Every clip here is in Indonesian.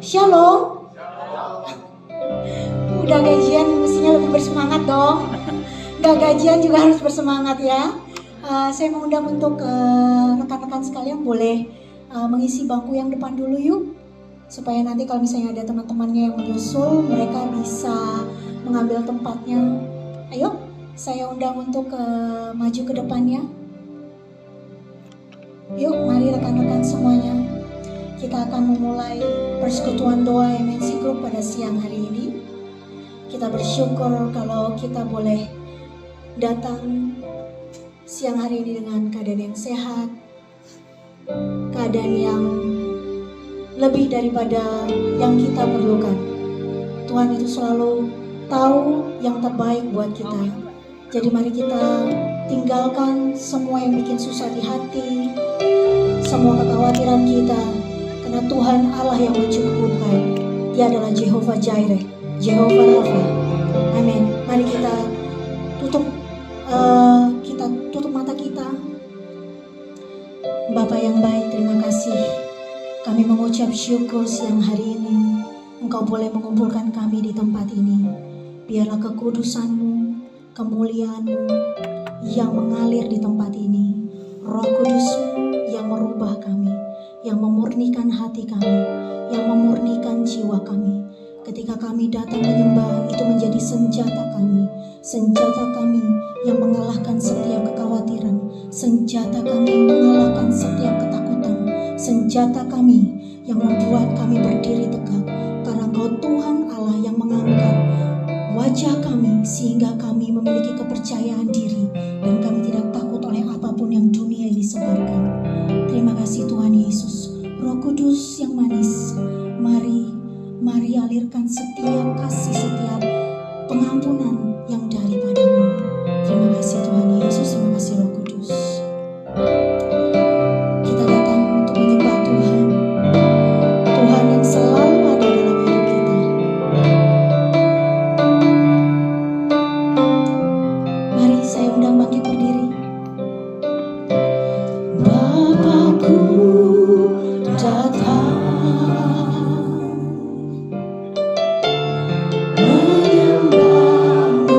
Shalom. Udah gajian mestinya lebih bersemangat dong. Gak gajian juga harus bersemangat ya. Saya mengundang untuk rekan-rekan sekalian boleh mengisi bangku yang depan dulu yuk. Supaya nanti kalau misalnya ada teman-temannya yang menyusul, mereka bisa mengambil tempatnya. Ayo, saya undang untuk maju ke depannya. Yuk, mari rekan-rekan semuanya. Kita akan memulai persekutuan doa MNC Group pada siang hari ini. Kita bersyukur kalau kita boleh datang siang hari ini dengan keadaan yang sehat, keadaan yang lebih daripada yang kita perlukan. Tuhan itu selalu tahu yang terbaik buat kita. Jadi mari kita tinggalkan semua yang bikin susah di hati, semua kekhawatiran kita, karena Tuhan Allah yang mencukupkan. Dia adalah Jehovah Jireh, Jehovah Rafa. Amin. Mari kita tutup mata kita. Bapa yang baik, terima kasih. Kami mengucap syukur siang hari ini. Engkau boleh mengumpulkan kami di tempat ini. Biarlah kekudusan-Mu, kemuliaan-Mu yang mengalir di tempat ini. Roh Kudus-Mu yang merubah kami, yang memurnikan hati kami, yang memurnikan jiwa kami. Ketika kami datang menyembah, itu menjadi senjata kami yang mengalahkan setiap kekhawatiran, senjata kami yang mengalahkan setiap ketakutan, senjata kami yang membuat kami berdiri tegak, karena Engkau Tuhan Allah yang mengangkat wajah kami sehingga kami memiliki kepercayaan diri dan kami tidak takut oleh apapun yang dunia ini sebarkan. Terima kasih Tuhan Yesus. Roh Kudus yang manis, mari alirkan setiap kasih, setiap pengampunan yang daripada-Mu. Terima kasih Tuhan Yesus, terima kasih Roh Kudus. Kita datang untuk menyembah Tuhan, Tuhan yang selalu ada dalam hidup kita. Mari saya undang bangkit berdiri. Bapakku datang menyembahmu,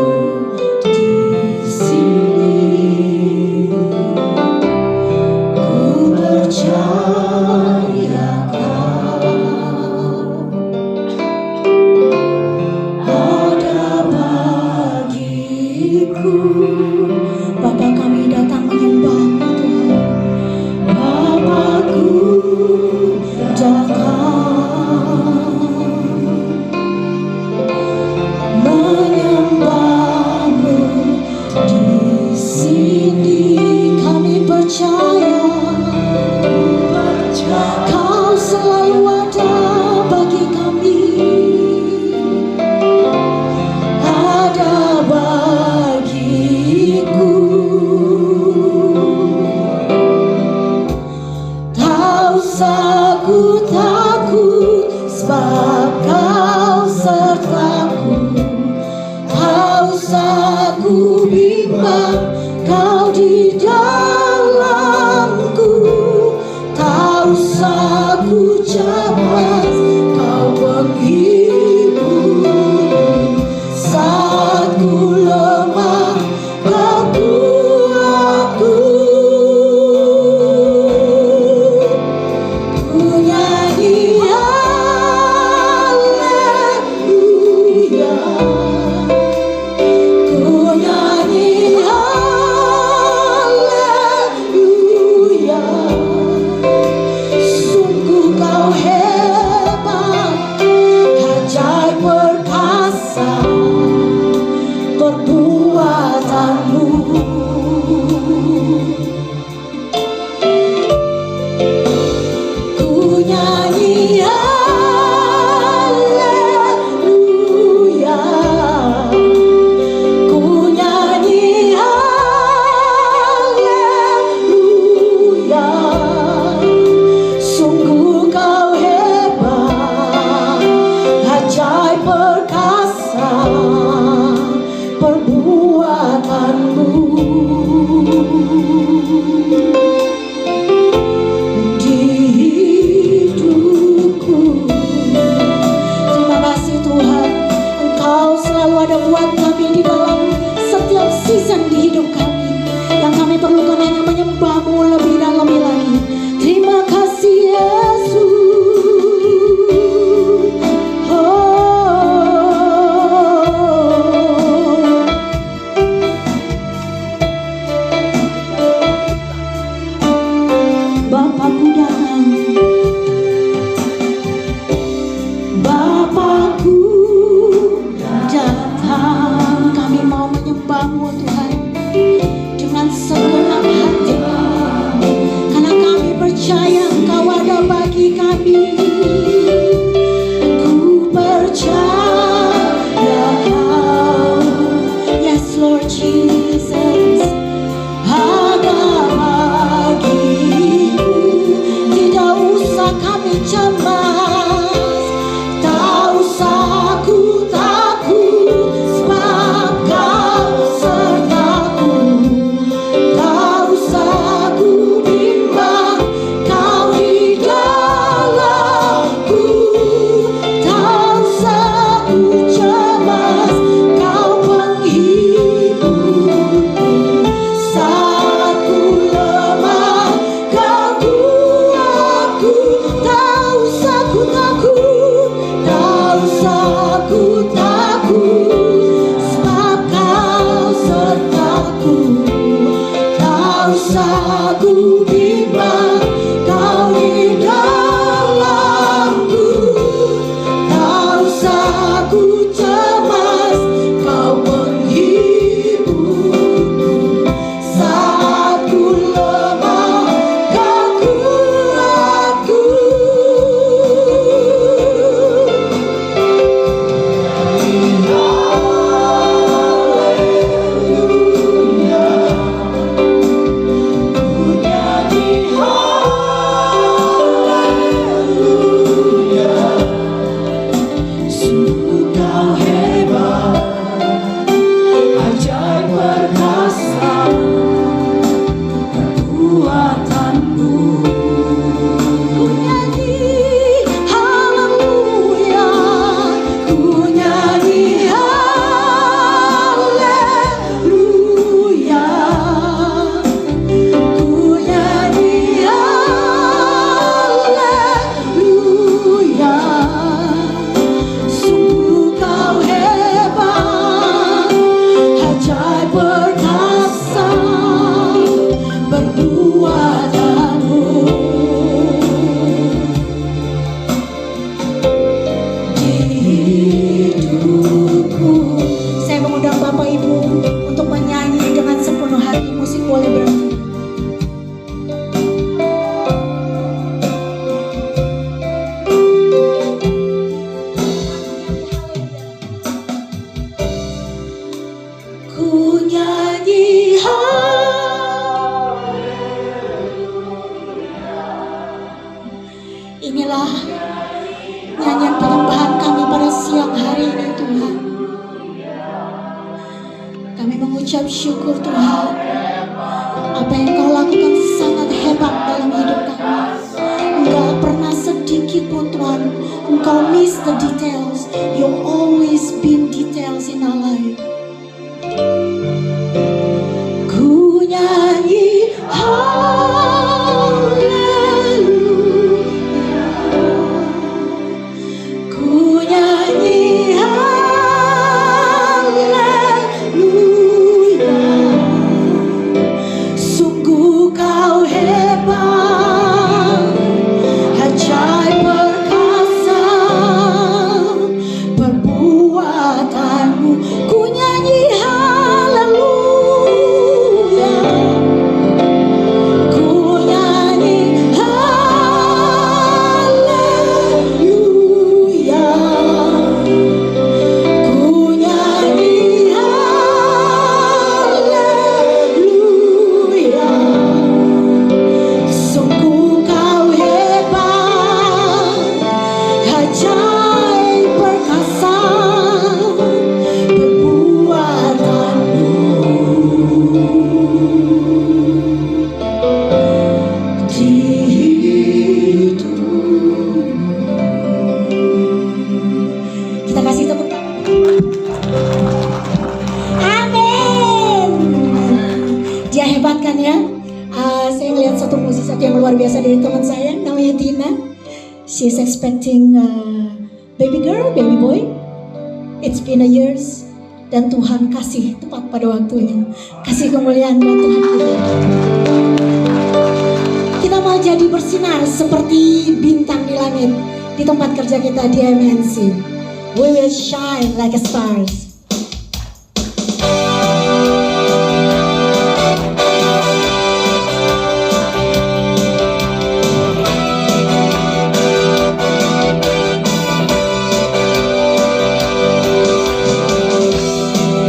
mengucap syukur Tuhan. Apa yang Kau lakukan sangat hebat dalam hidup kami. Enggak pernah sedikit pun Tuhan Engkau miss the details. You always been details in our life. Ku nyanyi haleluya, ku nyanyi haleluya. Sungguh Kau hebat, ajaib perkasa perbuatanmu. Ku nyanyi haleluya, ku nyanyi haleluya, ku nyanyi haleluya. Sungguh Kau hebat, ajaib perkasa perbuatanmu. Di hidupmu. Kita kasih tepuk tangan. Amin. Dia hebat kan ya? Saya melihat satu musisi yang luar biasa dari teman saya, namanya Tina. She's expecting baby girl, baby boy. It's been a years. Dan Tuhan kasih tepat pada waktunya. Kasih kemuliaan buat Tuhan kita. Kita mau jadi bersinar seperti bintang di langit di tempat kerja kita di MNC. We will shine like a stars.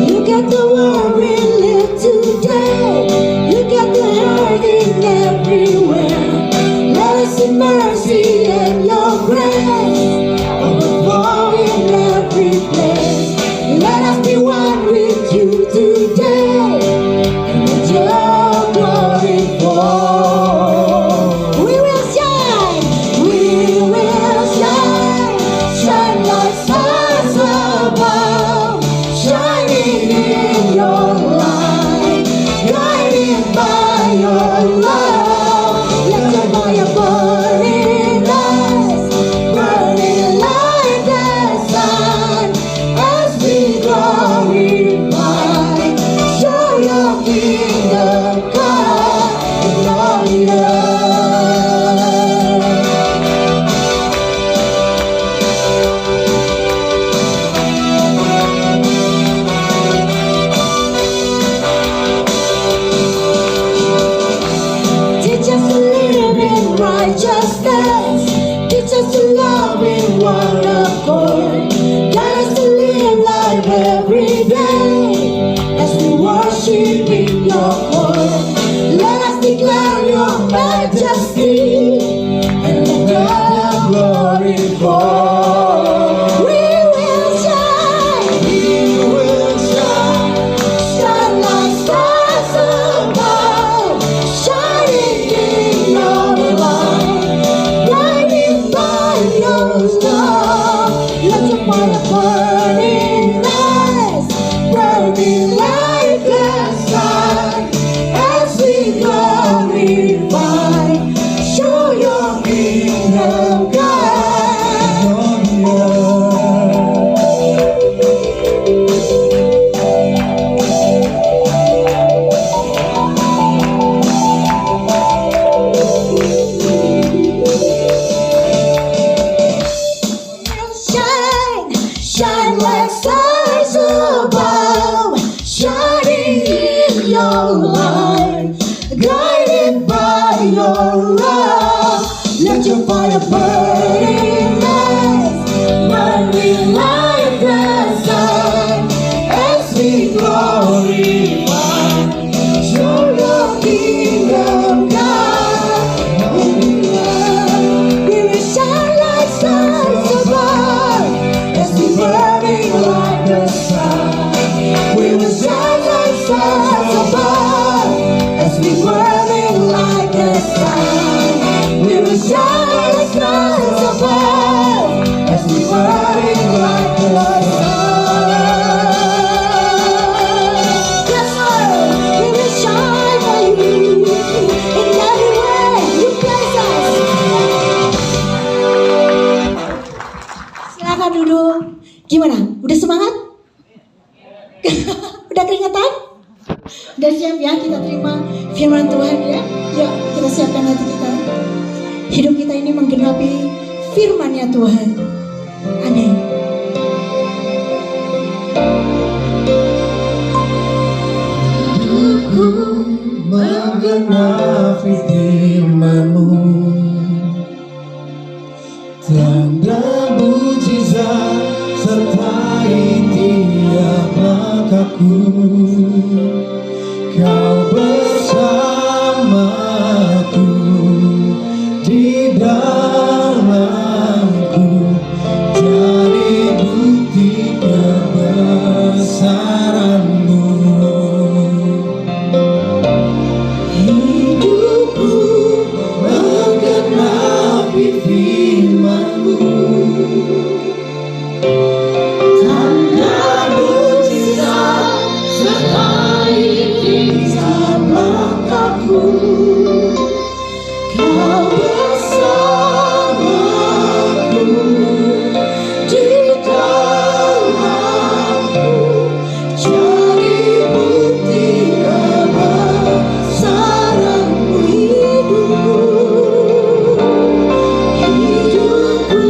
Look at the world we live today. Look at the hurting everywhere. Let us see mercy and your grace overflow in every place. Let us be one with you today, and let your glory fall. We will shine, shine like stars above, shining in your light, guided by your love. Let your fire burn in us, burning like the sun, as we glorify. Show your kingdom come in all the earth. Teach us to live in righteousness. Teach us to love in one accord. Guide us to live life every day as we worship in your court. Let us declare your majesty and let your glory fall. We will shine, shine like stars above, shining in your light, guided by your love. Let your fire burn in us, burning like the sun, as we glorify. Show your kingdom come on shine, shine like stars above, shining in your light, guided by your love. Let your fire burn in us, burning like the sun, as we glorify. Show your kingdom come. We will shine like stars above, as we burning like Silakan duduk. Gimana? Udah semangat? Udah keringetan? Udah siap ya kita terima firman Tuhan ya? Yuk kita siapkan hati kita. Hidup kita ini menggenapi firman-Nya Tuhan. Amin. Hidupku menggenapi firman-Mu, tanda mujizat sertai tiap langkahku. Kau bersamaku di dalamku, jadi bukti kebesaran-Mu. Hidupku menggenapi firman-Mu, tanda mujizat sertai tiap langkahku. Kau bersamaku di dalamku, jadi bukti kebesaran-Mu. Hidupku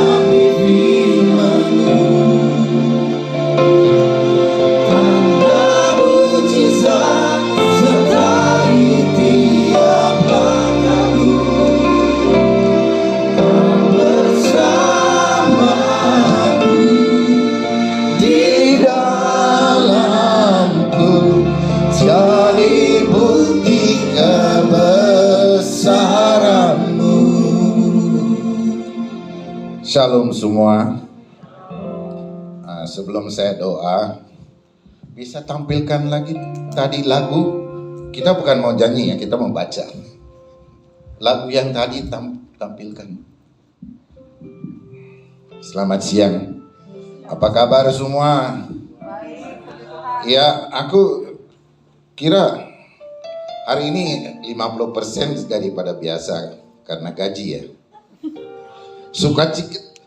menggenapi firman-Mu, tanda mujizat sertai tiap langkahku. Kau bersamaku di dalamku, jadi bukti kebesaran-Mu. Shalom semua. Sebelum saya doa, bisa tampilkan lagi tadi lagu. Kita bukan mau nyanyi ya, kita mau baca. Lagu yang tadi tampilkan. Selamat siang. Apa kabar semua? Ya, aku kira hari ini 50% daripada biasa karena gaji ya.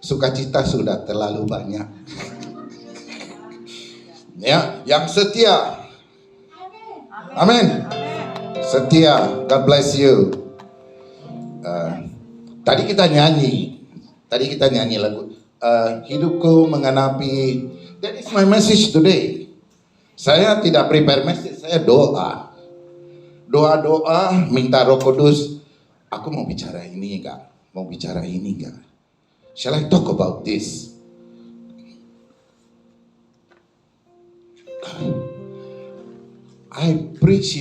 Sukacita sudah terlalu banyak. Ya, yang setia. Amin. Setia. God bless you. Tadi kita nyanyi lagu. Hidupku menggenapi. That is my message today. Saya tidak prepare message, saya doa. Doa, minta Roh Kudus. Aku mau bicara ini enggak? Mau bicara ini enggak? Shall I talk about this? I preach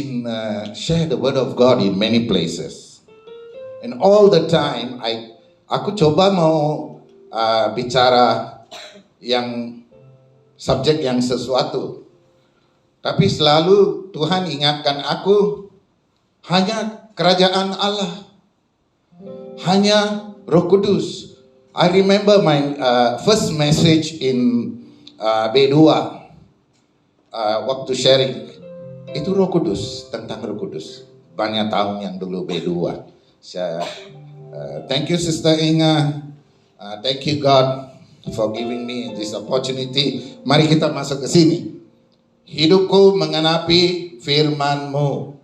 share the word of God in many places, and all the time aku coba mau bicara yang subjek yang sesuatu, tapi selalu Tuhan ingatkan aku hanya kerajaan Allah, hanya Roh Kudus. I remember my first message in B2 waktu sharing. Itu Roh Kudus, tentang Roh Kudus. Banyak tahun yang dulu B2. Thank you Sister Inga. Thank you God for giving me this opportunity. Mari kita masuk ke sini. Hidupku menggenapi firman-Mu,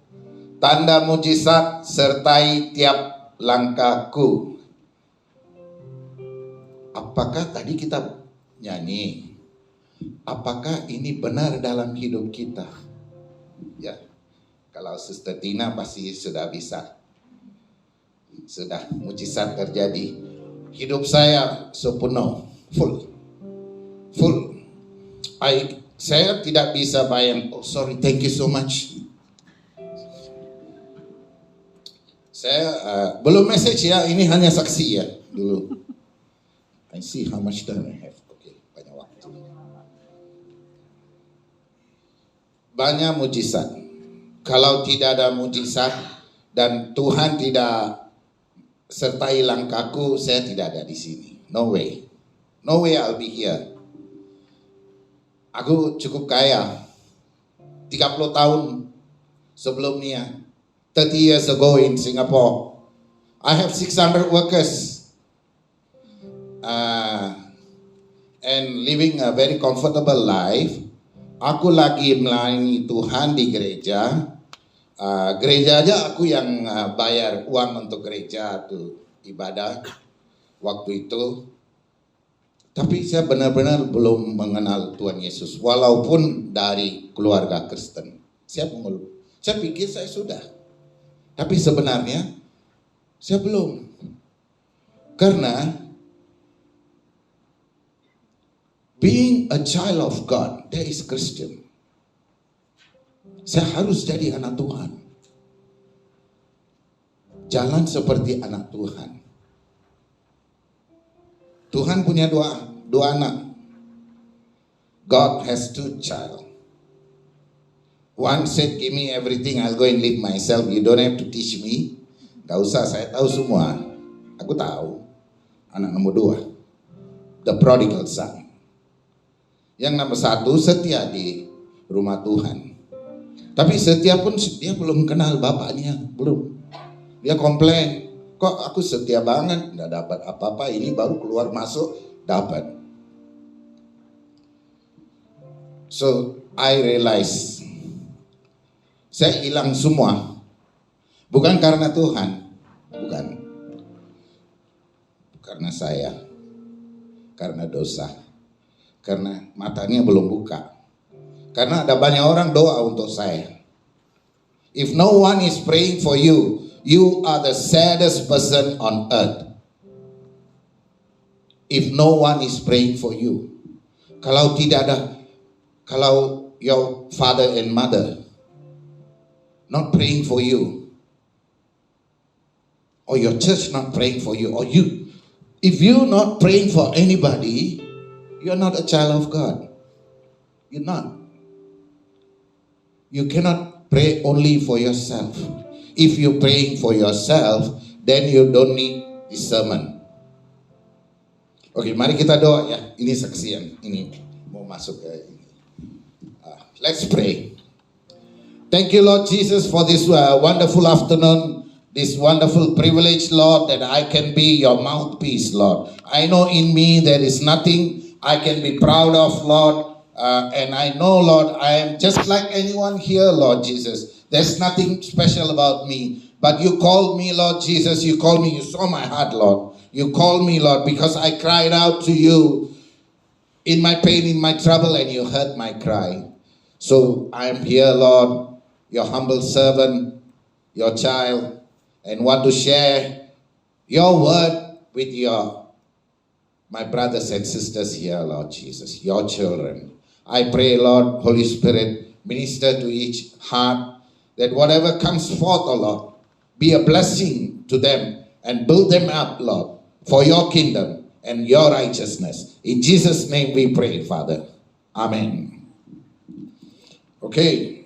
tanda mujizat sertai tiap langkahku. Apakah tadi kita nyanyi? Apakah ini benar dalam hidup kita? Ya, kalau Sister Tina pasti sudah bisa. Sudah mujizat terjadi. Hidup saya sepenuh, full. Saya tidak bisa bayang. Oh sorry, thank you so much. Saya belum message ya, ini hanya saksi ya dulu. I see how much time I have. Okay, banyak waktu. Banyak mujizat. Kalau tidak ada mujizat dan Tuhan tidak sertai langkahku, saya tidak ada di sini. No way. No way I'll be here. Aku cukup kaya. 30 tahun sebelumnya. 30 years ago in Singapore. I have 600 workers. and living a very comfortable life. Aku lagi melayani Tuhan di gereja. Gereja aja aku yang bayar uang untuk gereja tuh ibadah waktu itu. Tapi saya benar-benar belum mengenal Tuhan Yesus, walaupun dari keluarga Kristen. Saya pikir saya sudah, tapi sebenarnya saya belum. Karena being a child of God, that is Christian. Saya harus jadi anak Tuhan. Jalan seperti anak Tuhan. Tuhan punya dua anak. God has two child. One said, give me everything, I'll go and live myself. You don't have to teach me. Gak usah, saya tahu semua. Aku tahu. Anak nomor 2, the prodigal son. Yang nomor 1 setia di rumah Tuhan. Tapi setia pun dia belum kenal bapaknya, belum. Dia komplain, kok aku setia banget, nggak dapat apa-apa, ini baru keluar masuk dapat. So I realize saya hilang semua, bukan karena Tuhan, bukan, karena saya, karena dosa, karena matanya belum buka, karena ada banyak orang doa untuk saya. If no one is praying for you, you are the saddest person on earth. If no one is praying for you, kalau tidak ada, kalau your father and mother not praying for you, or your church not praying for you, or you, if you not praying for anybody, you are not a child of God. You're not. You cannot pray only for yourself. If you're praying for yourself, then you don't need this sermon. Oke, mari kita doa ya. Ini saksian. Ini mau masuk ke ini. Let's pray. Thank you, Lord Jesus, for this wonderful afternoon, this wonderful privilege, Lord, that I can be your mouthpiece, Lord. I know in me there is nothing I can be proud of, Lord. And I know, Lord, I am just like anyone here, Lord Jesus. There's nothing special about me. But you called me, Lord Jesus. You called me. You saw my heart, Lord. You called me, Lord, because I cried out to you in my pain, in my trouble, and you heard my cry. So I am here, Lord, your humble servant, your child, and want to share your word with my brothers and sisters here, Lord Jesus, your children. I pray, Lord, Holy Spirit, minister to each heart, that whatever comes forth, O Lord, be a blessing to them and build them up, Lord, for your kingdom and your righteousness. In Jesus' name we pray, Father. Amen. Okay.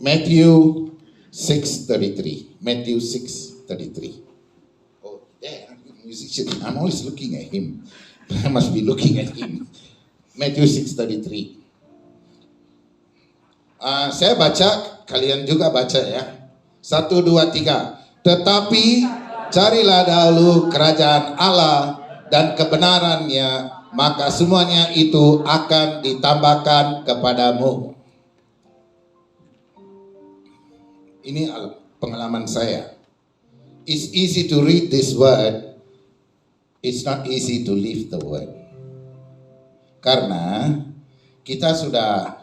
Matthew 6:33. Matthew 6:33. Oh, there, musician. I'm always looking at him. I must be looking at him. Matthew 6:33. Saya baca, kalian juga baca ya. 1, 2, 3. Tetapi carilah dahulu kerajaan Allah dan kebenarannya, maka semuanya itu akan ditambahkan kepadamu. Ini pengalaman saya. It's easy to read this word. It's not easy to live the word. Karena kita sudah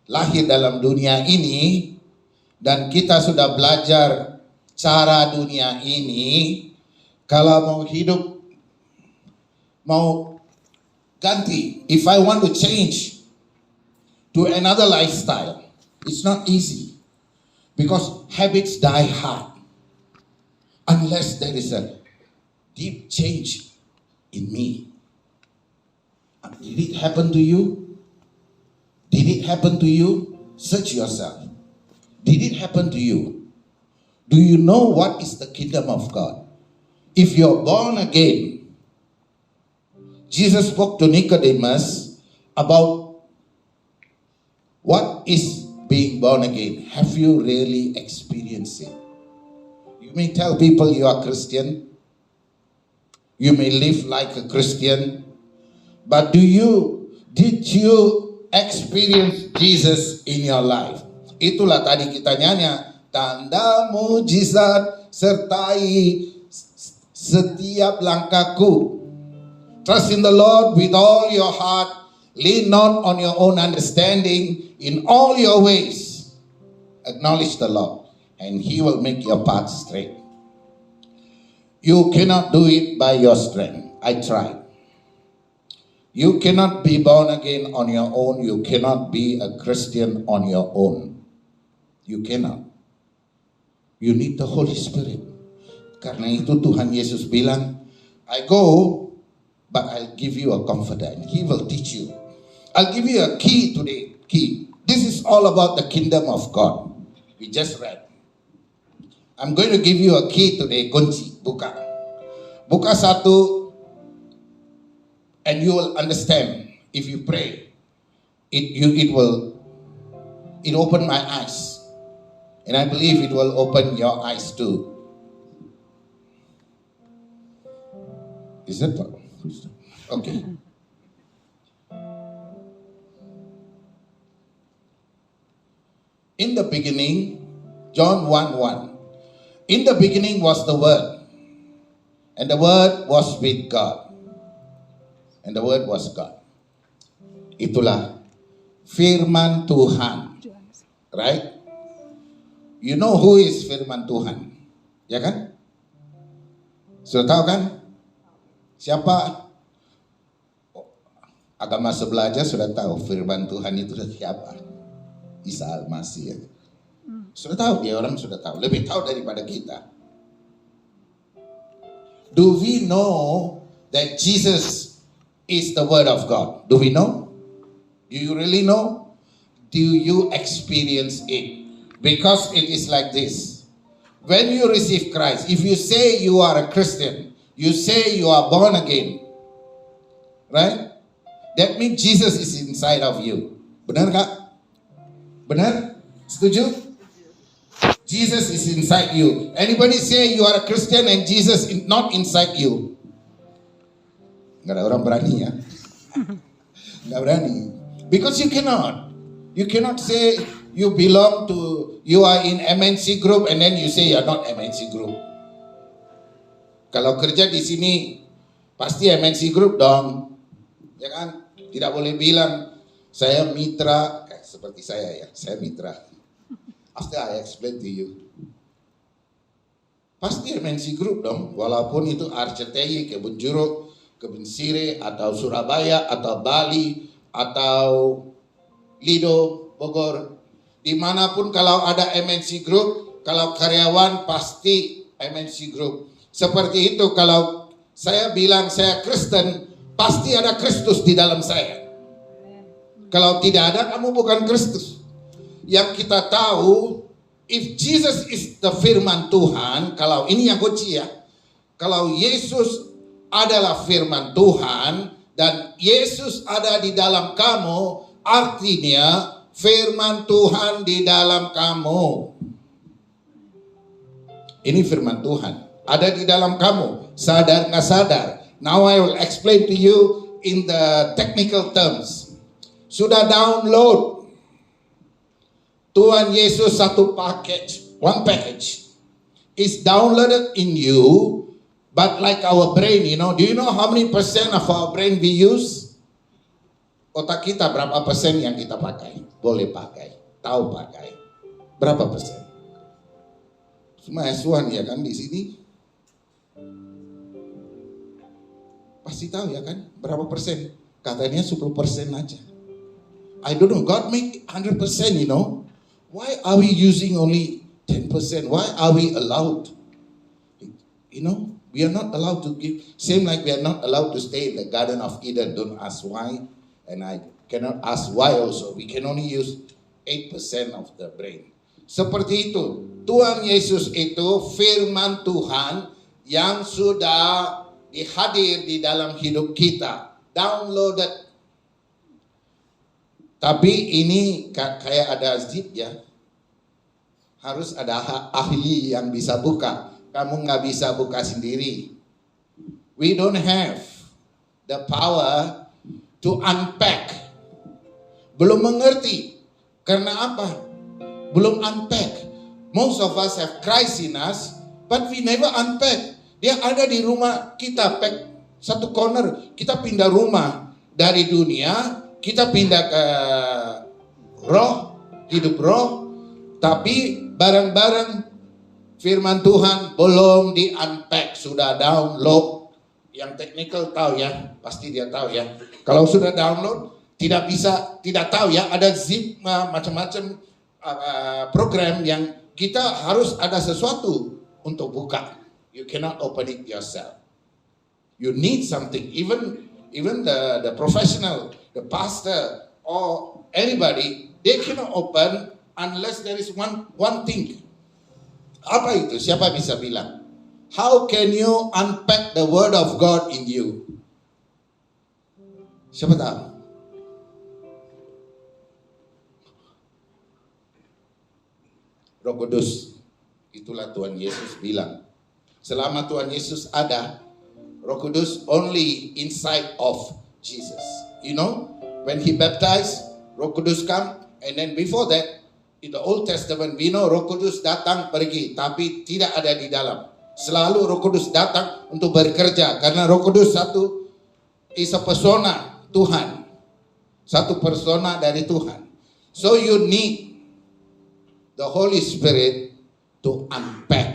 lahir dalam dunia ini dan kita sudah belajar cara dunia ini. Kalau mau hidup, mau ganti, if I want to change to another lifestyle, it's not easy. Because habits die hard unless there is a deep change in me. Did it happen to you? Did it happen to you? Search yourself. Did it happen to you? Do you know what is the kingdom of God? If you're born again, Jesus spoke to Nicodemus about what is being born born again, have you really experienced it? You may tell people you are Christian. You may live like a Christian. But did you experience Jesus in your life? Itulah tadi kita nyanyi, tanda mujizat sertai setiap langkahku. Trust in the Lord with all your heart. Lean not on your own understanding. In all your ways, acknowledge the Lord, and He will make your path straight. You cannot do it by your strength. I tried. You cannot be born again on your own. You cannot be a Christian on your own. You cannot. You need the Holy Spirit. Karena itu Tuhan Yesus bilang, I go, but I'll give you a comforter, and He will teach you. I'll give you a key today. Key. This is all about the kingdom of God. We just read. I'm going to give you a key today. Kunci, buka. Buka satu, and you will understand. If you pray, it will open my eyes, and I believe it will open your eyes too. Is that what? Okay. In the beginning, John 1:1. In the beginning was the Word, and the Word was with God, and the Word was God. Itulah firman Tuhan, right? You know who is firman Tuhan, ya kan? Sudah tahu kan? Siapa? Agama sebelah aja sudah tahu firman Tuhan itu siapa. Isa Al-Masih ya. Sudah tahu, dia orang sudah tahu, lebih tahu daripada kita. Do we know that Jesus is the Word of God? Do we know? Do you really know? Do you experience it? Because it is like this. When you receive Christ, if you say you are a Christian, you say you are born again, right? That means Jesus is inside of you. Benar kak? Benar? Setuju? Jesus is inside you. Anybody say you are a Christian and Jesus is not inside you? Nggak ada orang berani ya. Nggak berani. Because you cannot. You cannot say you are in MNC group and then you say you are not MNC group. Kalau kerja di sini pasti MNC group dong. Ya kan? Tidak boleh bilang saya mitra. Seperti saya ya, saya mitra. After I explain to you. Pasti MNC Group dong, walaupun itu RCTI, Kebun Jeruk, Kebun Sirih, atau Surabaya, atau Bali, atau Lido, Bogor. Dimanapun kalau ada MNC Group, kalau karyawan pasti MNC Group. Seperti itu kalau saya bilang saya Kristen, pasti ada Kristus di dalam saya. Kalau tidak ada, kamu bukan Kristus. Yang kita tahu, if Jesus is the firman Tuhan, kalau ini yang kunci ya, kalau Yesus adalah firman Tuhan dan Yesus ada di dalam kamu, artinya firman Tuhan di dalam kamu. Ini firman Tuhan ada di dalam kamu, sadar nggak sadar. Now I will explain to you in the technical terms. Sudah download Tuhan Yesus satu package, one package is downloaded in you, but like our brain, do you know how many percent of our brain we use? Otak kita berapa persen yang kita pakai? Boleh pakai, tahu pakai. Berapa persen? Semua Yesuan ya kan di sini? Pasti tahu ya kan? Berapa persen? Katanya 10% aja. I don't know, God make 100%, Why are we using only 10%? Why are we allowed? We are not allowed to give. Same like we are not allowed to stay in the Garden of Eden. Don't ask why. And I cannot ask why also. We can only use 8% of the brain. Seperti itu. Tuhan Yesus itu firman Tuhan yang sudah dihadir di dalam hidup kita. Downloaded. Tapi ini kayak ada zip ya. harus ada ahli yang bisa buka. Kamu nggak bisa buka sendiri. We don't have the power to unpack. Belum mengerti. Karena apa? Belum unpack. Most of us have Christ in us, but we never unpack. Dia ada di rumah kita, pack satu corner. Kita pindah rumah dari dunia, kita pindah ke roh, hidup roh. Tapi barang-barang firman Tuhan belum di-unpack, sudah download. Yang technical tahu ya, pasti dia tahu ya. Kalau sudah download, tidak tahu ya, ada zip macam-macam program yang kita harus ada sesuatu untuk buka. You cannot open it yourself. You need something. Even the professional, the pastor, or anybody, they cannot open unless there is one thing. Apa itu? Siapa bisa bilang? How can you unpack the word of God in you? Siapa tahu? Roh Kudus. Itulah Tuhan Yesus bilang. Selama Tuhan Yesus ada, Roh Kudus only inside of Jesus. You know, when he baptized, Roh Kudus come, and then before that, in the Old Testament, we know Roh Kudus datang pergi, tapi tidak ada di dalam. Selalu Roh Kudus datang untuk bekerja, karena Roh Kudus satu is a persona Tuhan, satu persona dari Tuhan. So you need the Holy Spirit to unpack.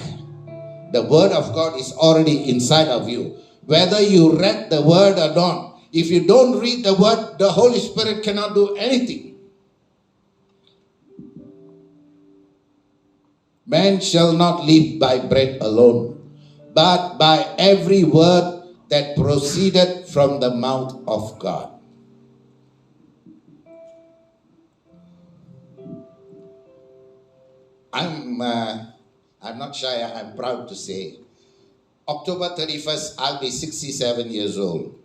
The Word of God is already inside of you. Whether you read the Word or not, if you don't read the Word, the Holy Spirit cannot do anything. Man shall not live by bread alone, but by every word that proceeded from the mouth of God. I'm not shy, I'm proud to say, October 31st, I'll be 67 years old.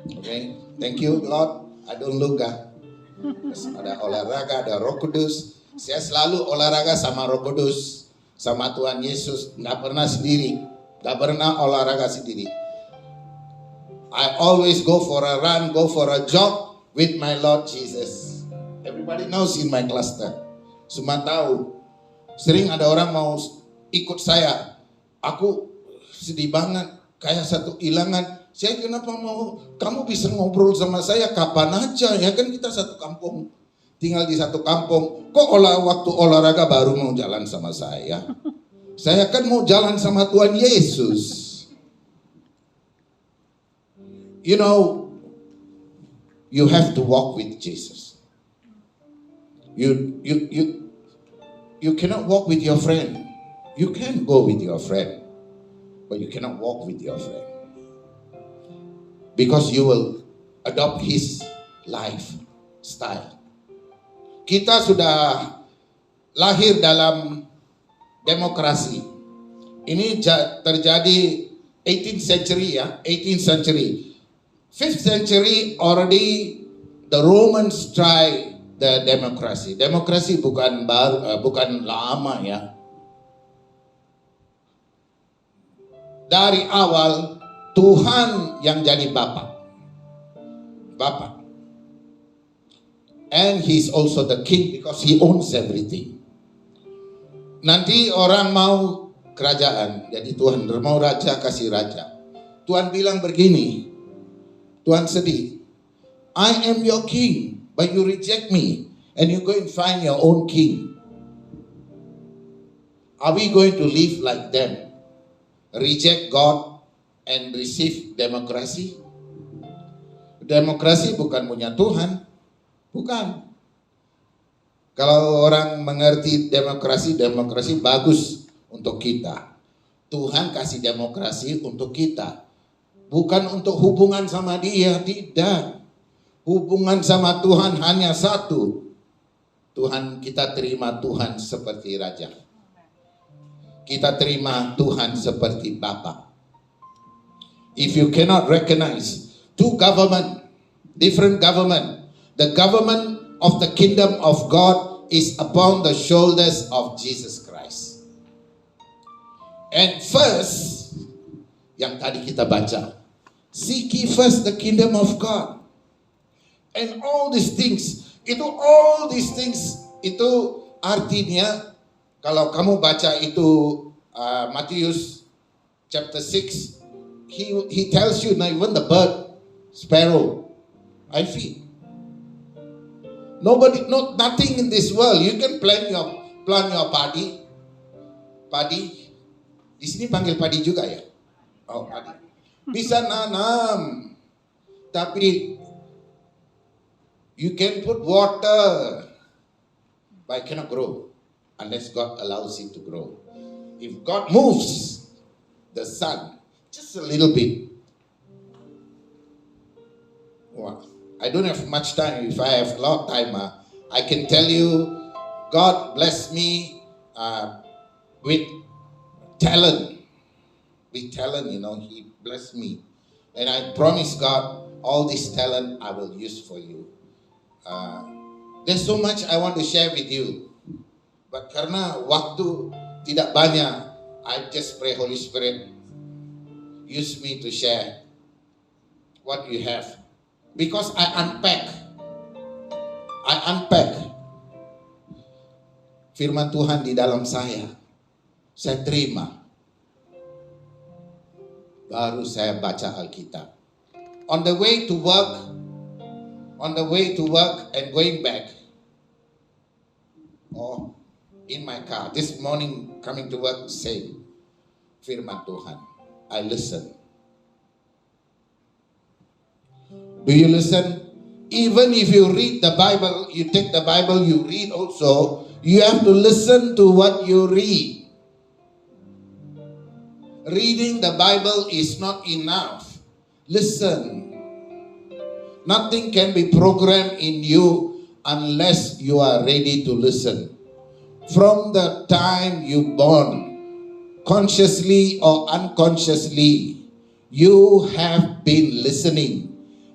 Okay, thank you Lord, I don't look ada olahraga, ada Roh Kudus. Saya selalu olahraga sama Roh Kudus, sama Tuhan Yesus, nggak pernah sendiri, nggak pernah olahraga sendiri. I always go for a run, go for a jog with my Lord Jesus. Everybody knows in my cluster. Semua tahu. Sering ada orang mau ikut saya, aku sedih banget, kayak satu ilangan. Saya kenapa mau, kamu bisa ngobrol sama saya kapan aja, ya kan kita satu kampung. Tinggal di satu kampung, kok waktu olahraga baru mau jalan sama saya? Saya kan mau jalan sama Tuhan Yesus. You know, you have to walk with Jesus. You cannot walk with your friend. You can go with your friend, but you cannot walk with your friend. Because you will adopt his lifestyle. Kita sudah lahir dalam demokrasi. Ini terjadi 18th century ya, 18th century. 5th century already the Romans try the democracy. Demokrasi bukan lama ya. Dari awal Tuhan yang jadi Bapa. And he's also the king because he owns everything. Nanti orang mau kerajaan, jadi Tuhan mau raja kasih raja. Tuhan bilang begini, Tuhan sedih, I am your king, but you reject me, and you go and find your own king. Are we going to live like them? Reject God and receive demokrasi? Demokrasi bukan punya Tuhan. Bukan. Kalau orang mengerti demokrasi, demokrasi bagus untuk kita. Tuhan kasih demokrasi untuk kita. Bukan untuk hubungan sama dia, tidak. Hubungan sama Tuhan hanya satu. Tuhan, kita terima Tuhan seperti Raja. Kita terima Tuhan seperti Bapa. If you cannot recognize two government, different government, the government of the kingdom of God is upon the shoulders of Jesus Christ. And first, yang tadi kita baca, seek ye first the kingdom of God. And all these things, itu artinya, kalau kamu baca itu Matius chapter 6, he tells you, now even the bird, sparrow, I feed. Nothing in this world. You can plant your padi. Di sini panggil padi juga ya? Oh, padi. Bisa nanam, tapi you can put water, but it cannot grow unless God allows it to grow. If God moves the sun just a little bit, wow. I don't have much time. If I have a lot of time, I can tell you, God blessed me with talent. With talent, He blessed me. And I promise God, all this talent I will use for you. There's so much I want to share with you. But karena waktu tidak banyak, I just pray Holy Spirit, use me to share what you have. Because I unpack firman Tuhan di dalam saya terima, baru saya baca Alkitab. On the way to work and going back, in my car, this morning coming to work, same firman Tuhan, I listen. Do you listen? Even if you read the Bible, you take the Bible, you read also, you have to listen to what you read. Reading the Bible is not enough. Listen. Nothing can be programmed in you unless you are ready to listen. From the time you born, consciously or unconsciously, you have been listening.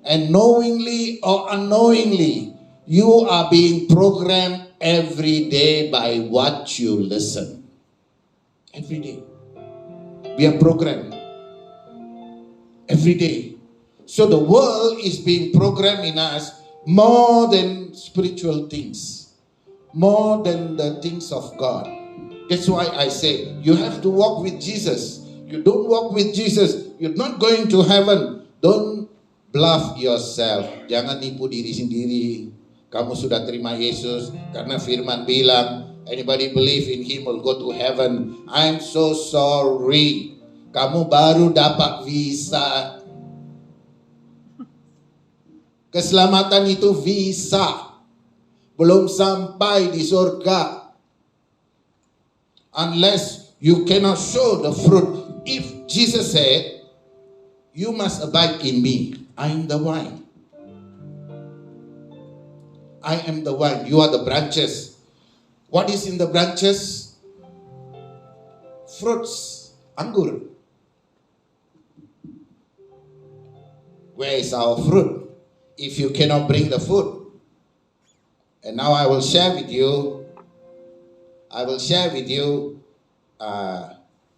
And knowingly or unknowingly, you are being programmed every day by what you listen. Every day. We are programmed. Every day. So the world is being programmed in us more than spiritual things. More than the things of God. That's why I say, you have to walk with Jesus. You don't walk with Jesus, you're not going to heaven. Don't bluff yourself. Jangan nipu diri sendiri. Kamu sudah terima Yesus karena firman bilang, anybody believe in Him will go to heaven. I'm so sorry. Kamu baru dapat visa. Keselamatan itu visa. Belum sampai di surga. Unless you cannot show the fruit. If Jesus said, you must abide in me. I am the vine. I am the vine. You are the branches. What is in the branches? Fruits. Anggur. Where is our fruit? If you cannot bring the fruit. And now I will share with you.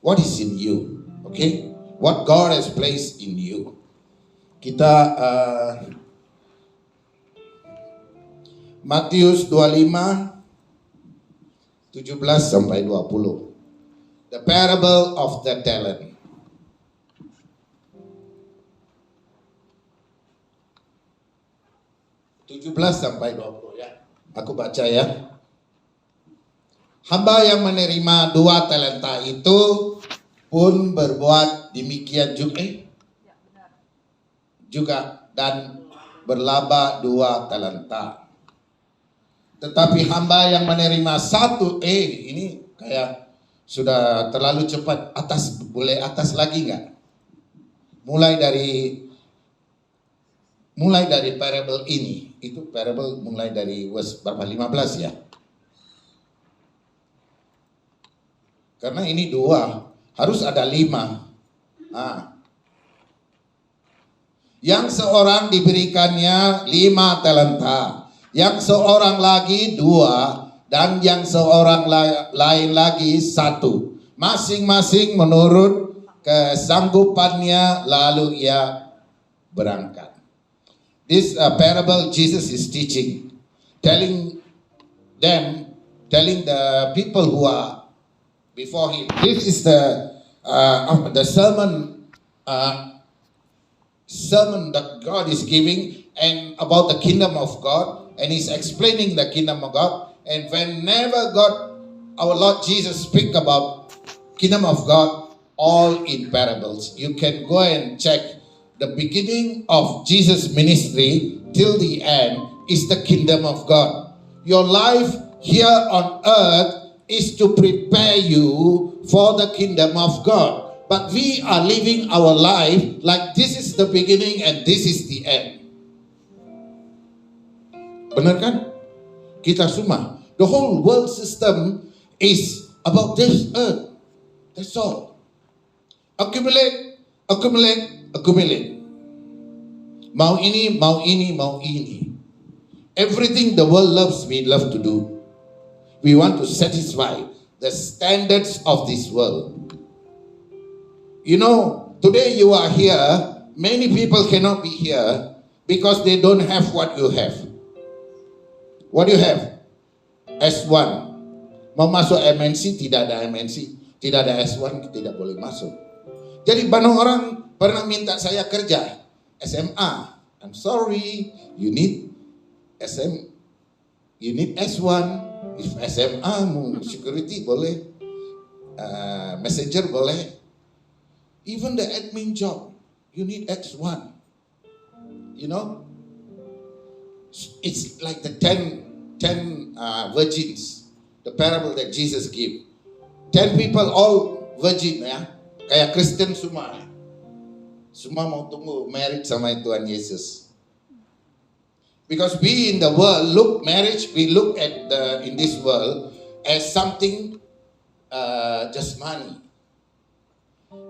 What is in you. Okay? What God has placed in you. Kita Matius 25 17 sampai 20. The parable of the talent. Sampai 20 ya. Aku baca ya. Hamba yang menerima 2 talenta itu pun berbuat demikian juga dan berlaba 2 talenta. Tetapi hamba yang menerima 1, ini kayak sudah terlalu cepat. Boleh atas lagi nggak? Mulai dari parable ini. Itu parable mulai dari verse berapa? 15 ya. Karena ini 2, harus ada 5. Yang seorang diberikannya 5 talenta, yang seorang lagi 2, dan yang seorang lain lagi satu. Masing-masing menurut kesanggupannya lalu ia berangkat. This parable Jesus is teaching, telling the people who are before him. This is the sermon that God is giving and about the kingdom of God, and he's explaining the kingdom of God. And whenever our Lord Jesus speak about kingdom of God, all in parables. You can go and check the beginning of Jesus' ministry till the end is the kingdom of God. Your life here on earth is to prepare you for the kingdom of God. But we are living our life like this is the beginning and this is the end. Benar kan? Kita semua. The whole world system is about this earth. That's all. Accumulate, accumulate, accumulate. Mau ini, mau ini, mau ini. Everything the world loves, we love to do. We want to satisfy the standards of this world. You know, today you are here, many people cannot be here because they don't have what you have. What do you have? S1. Mau masuk MNC, tidak ada MNC. Tidak ada S1, tidak boleh masuk. Jadi banyak orang pernah minta saya kerja SMA. I'm sorry, you need S1. If SMA, security boleh, messenger boleh. Even the admin job, you need X1. You know, it's like the 10 virgins, the parable that Jesus gave. 10 people all virgin ya, kayak Kristen semua. Semua mau tunggu married sama Tuhan Yesus. Because we in the world we look at in this world as something just money.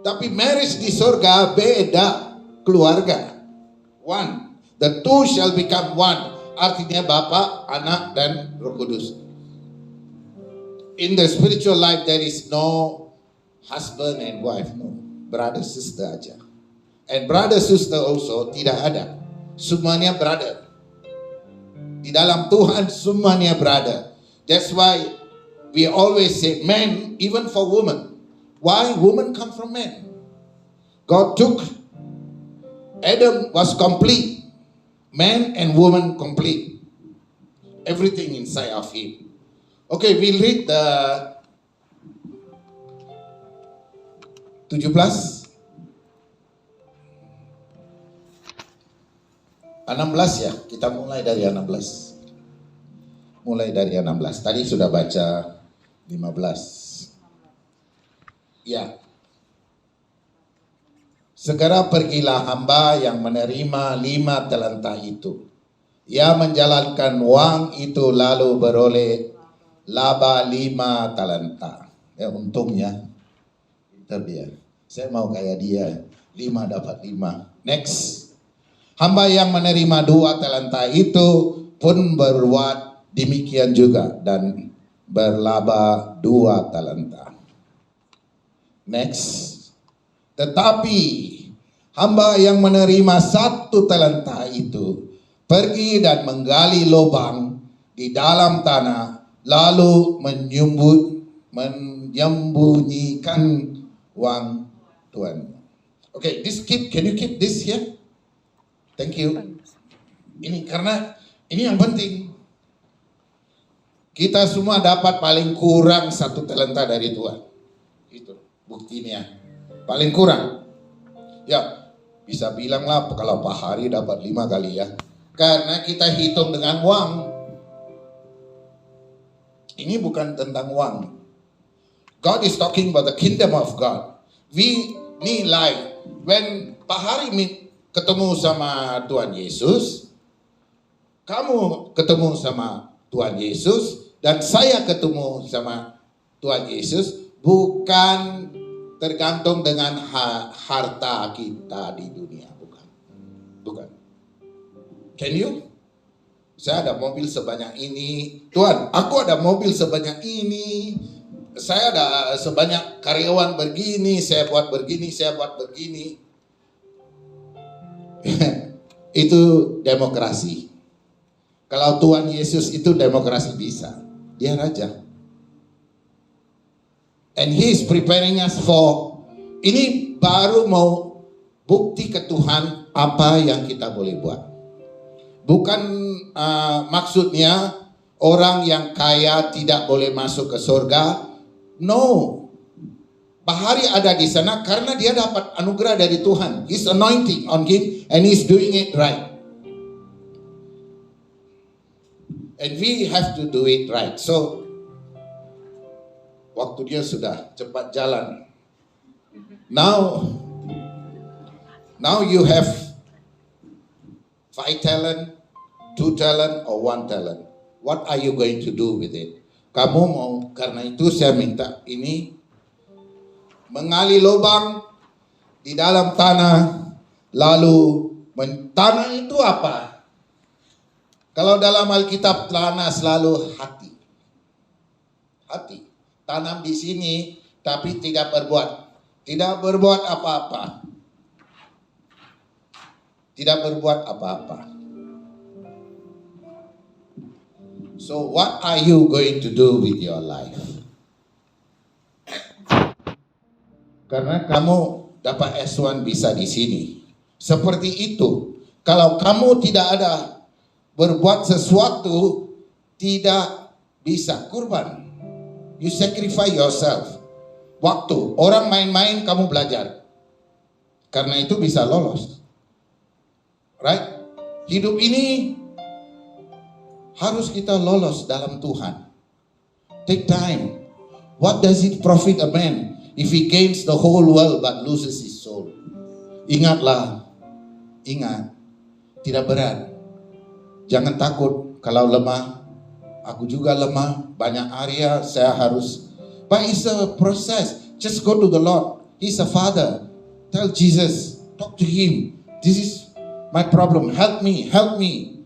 Tapi marriage di surga beda, keluarga. One, the two shall become one. Artinya Bapa, Anak, dan Roh Kudus. In the spiritual life there is no husband and wife, no. Brother sister aja. And brother sister also tidak ada. Semuanya brother. Di dalam Tuhan semuanya brother. That's why we always say men, even for women. Why women come from men? God took Adam was complete. Man and woman complete. Everything inside of him. Okay, we'll read the 17. 16 ya, kita mulai dari 16. Mulai dari 16. Tadi sudah baca 15. Ya. Segera pergilah hamba yang menerima 5 talenta itu. Ia menjalankan uang itu lalu beroleh laba 5 talenta. Ya untungnya. Dia. Saya mau kayak dia. 5 dapat 5. Next. Hamba yang menerima 2 talenta itu pun berbuat demikian juga dan berlaba 2 talenta. Next. Tetapi hamba yang menerima 1 talenta itu pergi dan menggali lubang di dalam tanah lalu menyembunyikan uang Tuhan. Okay, can you keep this here? Thank you. Ini karena ini yang penting. Kita semua dapat paling kurang 1 talenta dari Tuhan. Itu buktinya. Paling kurang. Ya, bisa bilang lah kalau Pak Hari dapat 5 kali ya. Karena kita hitung dengan uang. Ini bukan tentang uang. God is talking about the kingdom of God. We nilai when Pak Hari ketemu sama Tuhan Yesus, kamu ketemu sama Tuhan Yesus, dan saya ketemu sama Tuhan Yesus, bukan tergantung dengan harta kita di dunia, bukan. Can you? Saya ada mobil sebanyak ini. Tuhan, aku ada mobil sebanyak ini. Saya ada sebanyak karyawan begini, saya buat begini, saya buat begini. Itu demokrasi. Kalau Tuhan Yesus itu demokrasi bisa. Dia raja. And He is preparing us for, ini baru mau bukti ke Tuhan apa yang kita boleh buat. Bukan maksudnya orang yang kaya tidak boleh masuk ke surga. No. Bahari ada di sana karena dia dapat anugerah dari Tuhan. His anointing on him and he's doing it right. And we have to do it right. So, waktu dia sudah cepat jalan. Now you have 5 talent, 2 talent, or 1 talent. What are you going to do with it? Kamu mau, karena itu saya minta ini menggali lubang di dalam tanah, lalu tanah itu apa? Kalau dalam Alkitab tanah selalu hati. Hati. Tanam di sini tapi tidak berbuat. Tidak berbuat apa-apa. Tidak berbuat apa-apa. So what are you going to do with your life? Karena kamu dapat S1 bisa di sini. Seperti itu. Kalau kamu tidak ada berbuat sesuatu, tidak bisa kurban. You sacrifice yourself. Waktu orang main-main kamu belajar. Karena itu bisa lolos. Right? Hidup ini harus kita lolos dalam Tuhan. Take time. What does it profit a man if he gains the whole world but loses his soul? Ingatlah. Ingat. Tidak berat. Jangan takut kalau lemah. Aku juga lemah. Banyak area saya harus. But it's a process. Just go to the Lord. He's a Father. Tell Jesus. Talk to Him. This is my problem. Help me. Help me.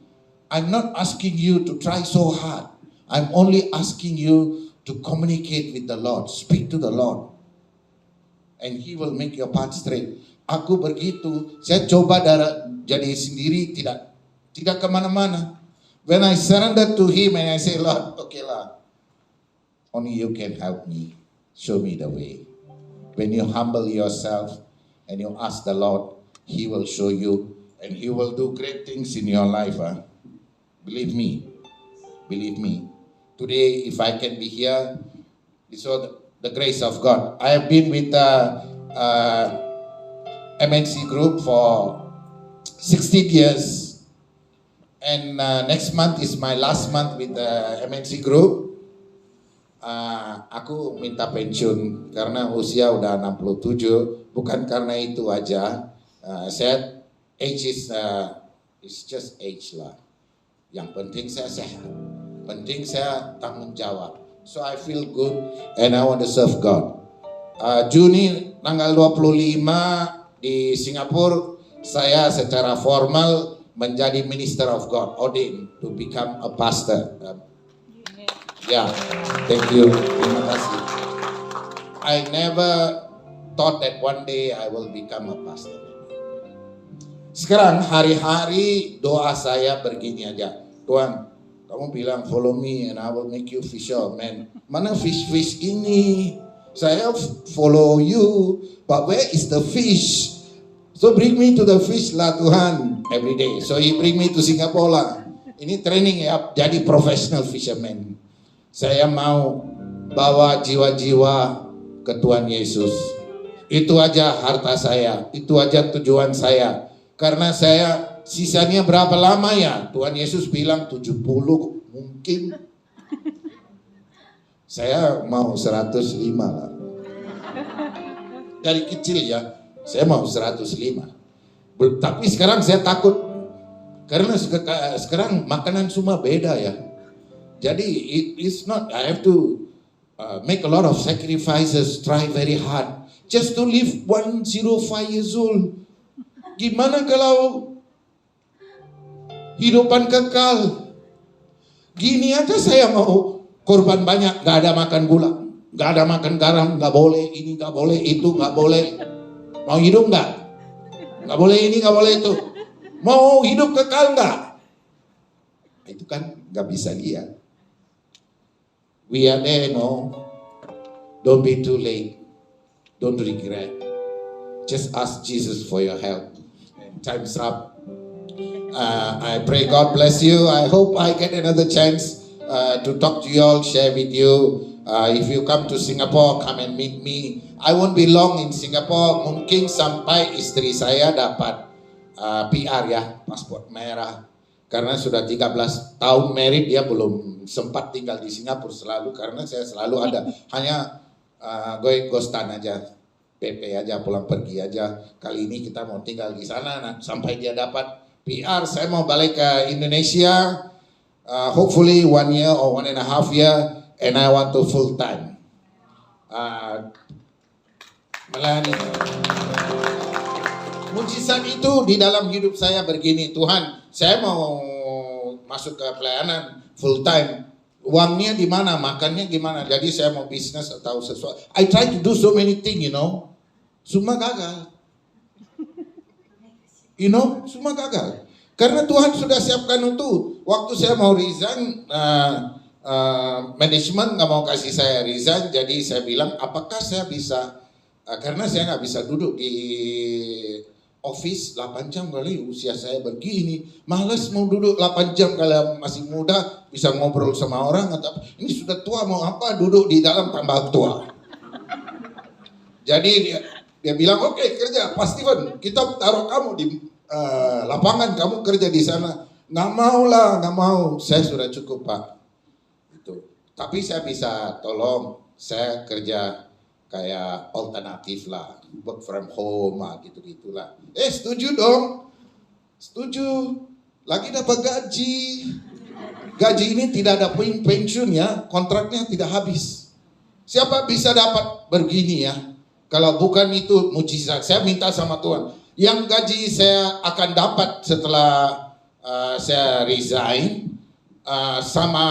I'm not asking you to try so hard. I'm only asking you to communicate with the Lord. Speak to the Lord. And He will make your path straight. Aku begitu. Saya coba jadi sendiri. Tidak kemana-mana. When I surrender to Him and I say, Lord, okay lah. Only you can help me. Show me the way. When you humble yourself and you ask the Lord, He will show you and He will do great things in your life. Believe me. Believe me. Today, if I can be here, it's all the grace of God. I have been with the MNC group for 16 years. And next month is my last month with the MNC group. Aku minta pensiun karena usia udah 67. Bukan karena itu aja. Saya age is just age lah. Yang penting saya sehat. Penting saya tanggung jawab. So I feel good and I want to serve God. Juni tanggal 25 di Singapura saya secara formal menjadi minister of God, ordained to become a pastor. Thank you. Terima kasih. I never thought that one day I will become a pastor. Sekarang hari-hari doa saya begini aja. Tuhan, kamu bilang follow me and I will make you fisherman. Mana fish ini? Saya follow you, but where is the fish? So bring me to the fish lah Tuhan every day. So He bring me to Singapore lah. Ini training ya, jadi professional fisherman. Saya mau bawa jiwa-jiwa ke Tuhan Yesus. Itu aja harta saya, itu aja tujuan saya. Karena saya sisanya berapa lama ya? Tuhan Yesus bilang 70 mungkin. Saya mau 105 lah. Dari kecil ya. Saya mau 105. Tapi sekarang saya takut. Karena sekarang makanan semua beda ya. Jadi it's not, I have to make a lot of sacrifices, try very hard. Just to live 105 years old. Gimana kalau hidupan kekal? Gini aja saya mau korban banyak, gak ada makan gula, gak ada makan garam, gak boleh ini, gak boleh itu, gak boleh. Mau hidup gak? Gak boleh ini, gak boleh itu. Mau hidup kekal gak? Itu kan gak bisa lihat. We are there, no. Don't be too late. Don't regret. Just ask Jesus for your help. Time's up. I pray God bless you. I hope I get another chance to talk to you all, share with you. If you come to Singapore, come and meet me. I won't be long in Singapore. Mungkin sampai istri saya dapat PR ya, paspor merah. Karena sudah 13 tahun married, dia belum sempat tinggal di Singapura selalu. Karena saya selalu ada. Hanya ghostan aja. PP aja, pulang pergi aja. Kali ini kita mau tinggal di sana sampai dia dapat PR. Saya mau balik ke Indonesia. Hopefully 1 year or 1.5 year. And I want to full time. Melayani. Mujizat itu di dalam hidup saya begini, Tuhan, saya mau masuk ke pelayanan full time. Uangnya di mana, makannya gimana? Jadi saya mau bisnis atau sesuatu. I try to do so many things, you know. Semua gagal. You know, semua gagal. Karena Tuhan sudah siapkan untuk waktu saya mau resign, manajemen nggak mau kasih saya resign. Jadi saya bilang, apakah saya bisa? Karena saya nggak bisa duduk di office 8 jam kali usia saya begini. Males mau duduk 8 jam kalau masih muda, bisa ngobrol sama orang. Atau ini sudah tua mau apa, duduk di dalam tambah tua. Jadi dia bilang, oke, kerja, Pak Steven, kita taruh kamu di lapangan, kamu kerja di sana. Nggak mau lah, nggak mau. Saya sudah cukup, Pak. Itu. Tapi saya bisa tolong, saya kerja kayak alternatif lah, work from home gitu-gitulah. Setuju dong? Setuju. Lagi dapat gaji. Gaji ini tidak ada pensiun ya, kontraknya tidak habis. Siapa bisa dapat begini ya? Kalau bukan itu mujizat. Saya minta sama Tuhan, yang gaji saya akan dapat setelah saya resign, sama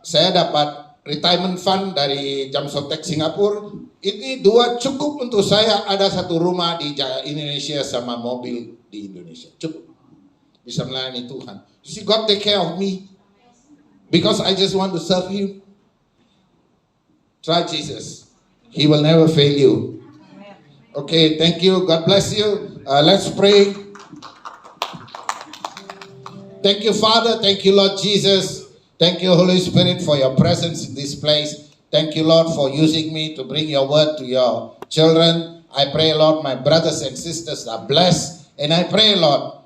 saya dapat retirement fund dari Jam Sotek Singapura, ini dua cukup untuk saya ada satu rumah di Indonesia sama mobil di Indonesia. Cukup. Bisa melayani Tuhan. You see, God take care of me. Because I just want to serve Him. Try Jesus. He will never fail you. Okay, thank you. God bless you. Let's pray. Thank you, Father. Thank you, Lord Jesus. Thank you, Holy Spirit, for your presence in this place. Thank you, Lord, for using me to bring your word to your children. I pray, Lord, my brothers and sisters are blessed. And I pray, Lord,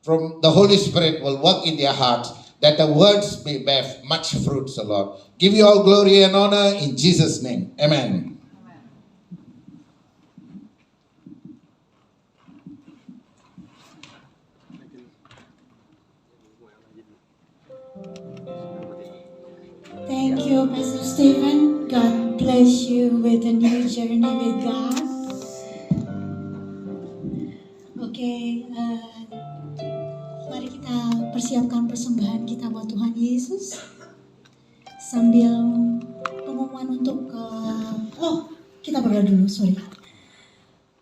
from the Holy Spirit will work in their hearts, that the words may bear much fruit, so Lord. Give you all glory and honor in Jesus' name. Amen. Thank you, Pastor Stephen. God bless you with a new journey with God. Oke, mari kita persiapkan persembahan kita buat Tuhan Yesus. Sambil pengumuman untuk kita berdoa dulu, sorry.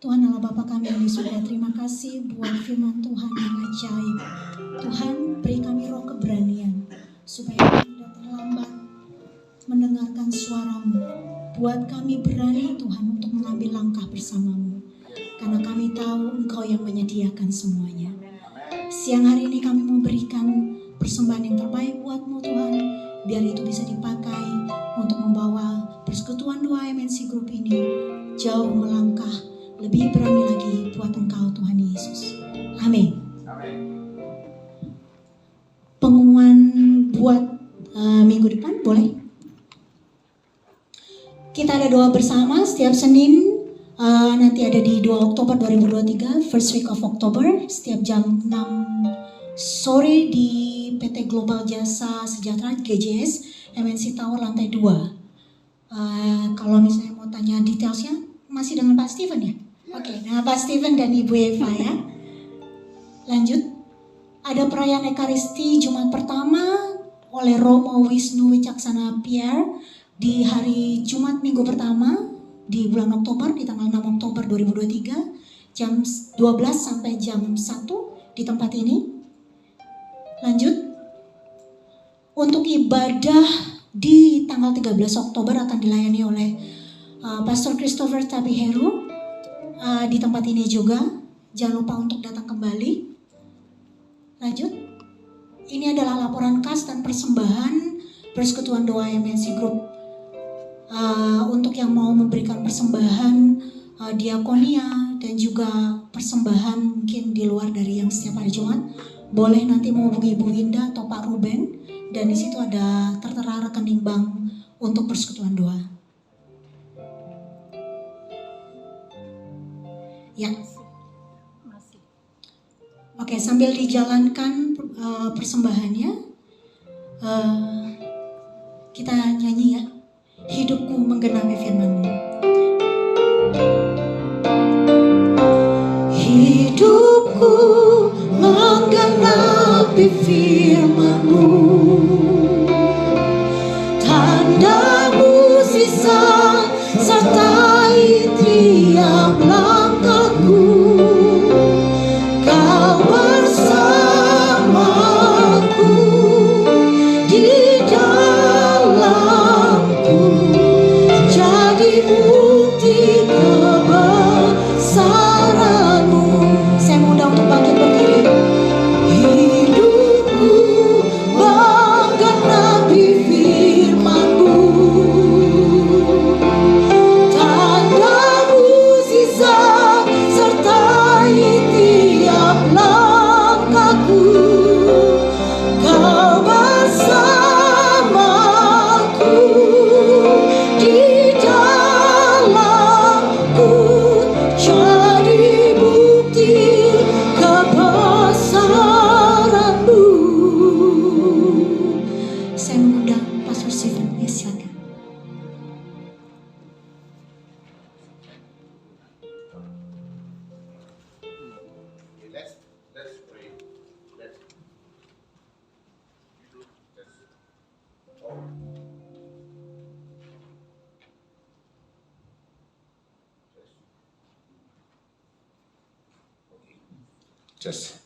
Tuhan Allah Bapa kami yang di surga, terima kasih buat firman Tuhan yang ajaib. Tuhan, beri kami roh keberanian supaya kami tidak terlambat mendengarkan suara-Mu. Buat kami berani Tuhan untuk mengambil langkah bersama-Mu. Karena kami tahu Engkau yang menyediakan semuanya. Siang hari ini kami memberikan persembahan yang terbaik buat-Mu Tuhan. Biar itu bisa dipakai untuk membawa persekutuan doa MNC Group ini jauh melangkah lebih berani lagi buat Engkau Tuhan Yesus. Amin. Pengumuman buat minggu depan boleh? Kita ada doa bersama setiap Senin, nanti ada di 2 Oktober 2023, first week of October, setiap jam 6 sore di PT Global Jasa Sejahtera GJS, MNC Tower lantai 2. Kalau misalnya mau tanya detailsnya, masih dengan Pak Steven ya? Oke, nah Pak Steven dan Ibu Eva ya. Lanjut, ada perayaan Ekaristi Jumat pertama oleh Romo Wisnu Wicaksana Pierre di hari Jumat minggu pertama di bulan Oktober, di tanggal 6 Oktober 2023, jam 12 sampai jam 1 di tempat ini. Lanjut, untuk ibadah di tanggal 13 Oktober akan dilayani oleh Pastor Christopher Tabiheru di tempat ini juga. Jangan lupa untuk datang kembali. Lanjut, ini adalah laporan kas dan persembahan Persekutuan Doa MNC Group. Untuk yang mau memberikan persembahan diakonia dan juga persembahan mungkin di luar dari yang setiap hari Jumat, boleh nanti menghubungi Ibu Winda atau Pak Ruben, dan di situ ada tertera rekening bank untuk Persekutuan Doa. Ya. Oke, sambil dijalankan persembahannya, kita nyanyi ya. Hidupku menggenapi firman-Mu. Hidupku menggenapi firman-Mu, tanda mukjizat sertai tiap langkahku. Kau bersamaku di dalamku, jadi bukti kebesaran-Mu. Saya mau undang untuk bangkit berdiri. Hidupku menggenapi firman-Mu, tanda mukjizat sertai tiap langkahku. Kau bersamaku di dalamku, jadi bukti kebesaran-Mu. Saya mengundang Pastor Stephen, ya silakan. Let's pray. Just.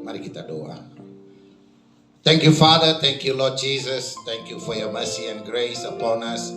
Mari kita doa. Thank you, Father. Thank you, Lord Jesus. Thank you for your mercy and grace upon us.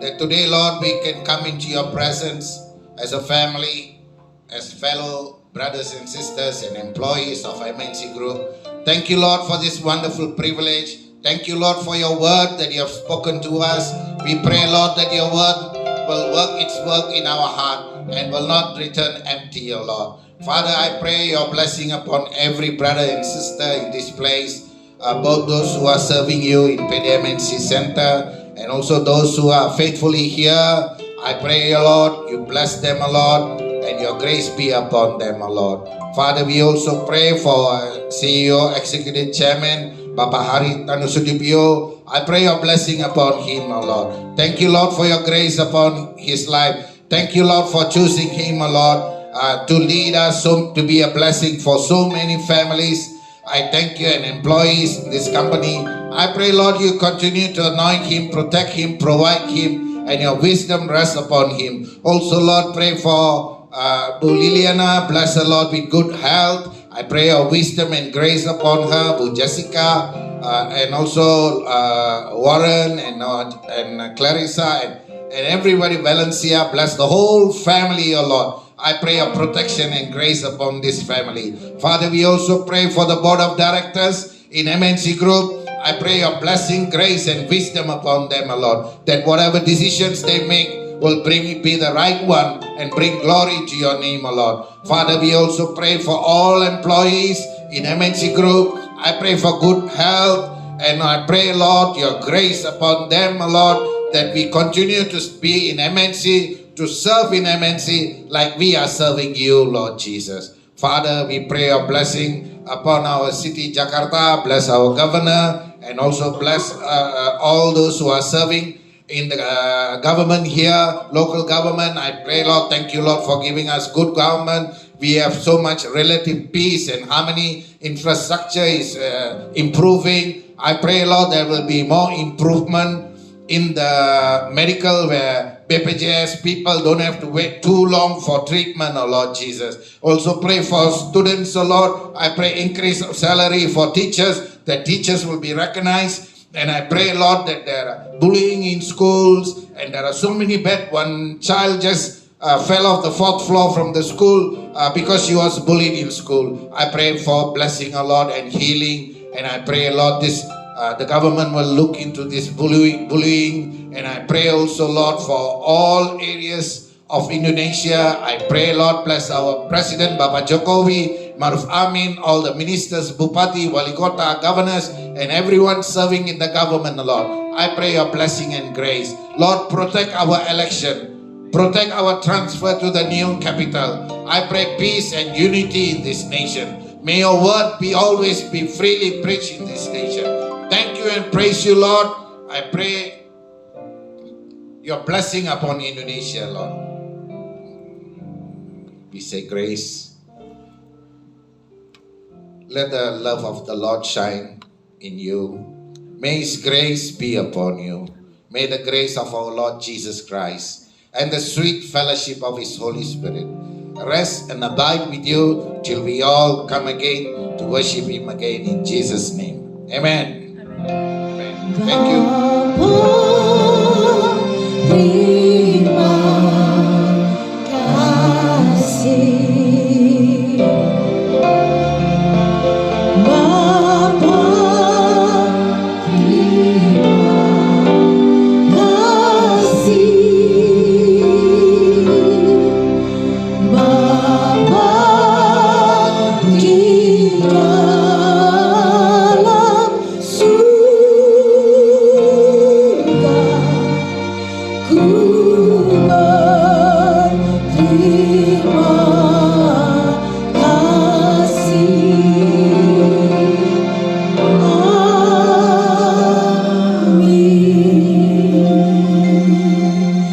That today, Lord, we can come into your presence as a family, as fellow brothers and sisters and employees of MNC Group. Thank you, Lord, for this wonderful privilege. Thank you, Lord, for your word that you have spoken to us. We pray, Lord, that your word will work its work in our heart and will not return empty, O Lord. Father, I pray your blessing upon every brother and sister in this place, both those who are serving you in PDMNC Center and also those who are faithfully here. I pray, O Lord, you bless them, O Lord, and your grace be upon them, O Lord. Father, we also pray for CEO, Executive Chairman, Bapak Hari Tanusudibio. I pray your blessing upon him, O Lord. Thank you, Lord, for your grace upon his life. Thank you, Lord, for choosing him, O Lord, to lead us, to be a blessing for so many families. I thank you and employees in this company. I pray, Lord, you continue to anoint him, protect him, provide him, and your wisdom rest upon him. Also, Lord, pray for Bu Liliana. Bless her, Lord, with good health. I pray your wisdom and grace upon her, Bu Jessica, and also Warren and Clarissa and everybody, Valencia. Bless the whole family, O Lord. I pray your protection and grace upon this family. Father, we also pray for the board of directors in MNC Group. I pray your blessing, grace, and wisdom upon them, O Lord, that whatever decisions they make will be the right one and bring glory to your name, O Lord. Father, we also pray for all employees in MNC Group. I pray for good health, and I pray, Lord, your grace upon them, O Lord, that we continue to be in MNC, to serve in MNC like we are serving you, Lord Jesus. Father, we pray your blessing upon our city, Jakarta. Bless our governor, and also bless all those who are serving in the government here, local government. I pray, Lord, thank you, Lord, for giving us good government we have so much relative peace and harmony. Infrastructure is improving. I pray, Lord, there will be more improvement in the medical where BPJS people don't have to wait too long for treatment, oh Lord Jesus. Also pray for students, oh Lord. I pray increase of salary for teachers, that teachers will be recognized. And I pray, Lord, that there are bullying in schools and there are so many bad. One child just fell off the 4th floor from the school because she was bullied in school. I pray for blessing, oh Lord, and healing. And I pray, Lord, this the government will look into this bullying. And I pray also, Lord, for all areas of Indonesia. I pray, Lord, bless our President, Bapak Jokowi, Maruf Amin, all the ministers, Bupati, Wali Kota, governors, and everyone serving in the government, Lord. I pray your blessing and grace. Lord, protect our election. Protect our transfer to the new capital. I pray peace and unity in this nation. May your word be always be freely preached in this nation. Thank you and praise you, Lord. I pray your blessing upon Indonesia, Lord. We say grace. Let the love of the Lord shine in you. May His grace be upon you. May the grace of our Lord Jesus Christ and the sweet fellowship of His Holy Spirit rest and abide with you till we all come again to worship Him again in Jesus' name. Amen. Amen. Thank you.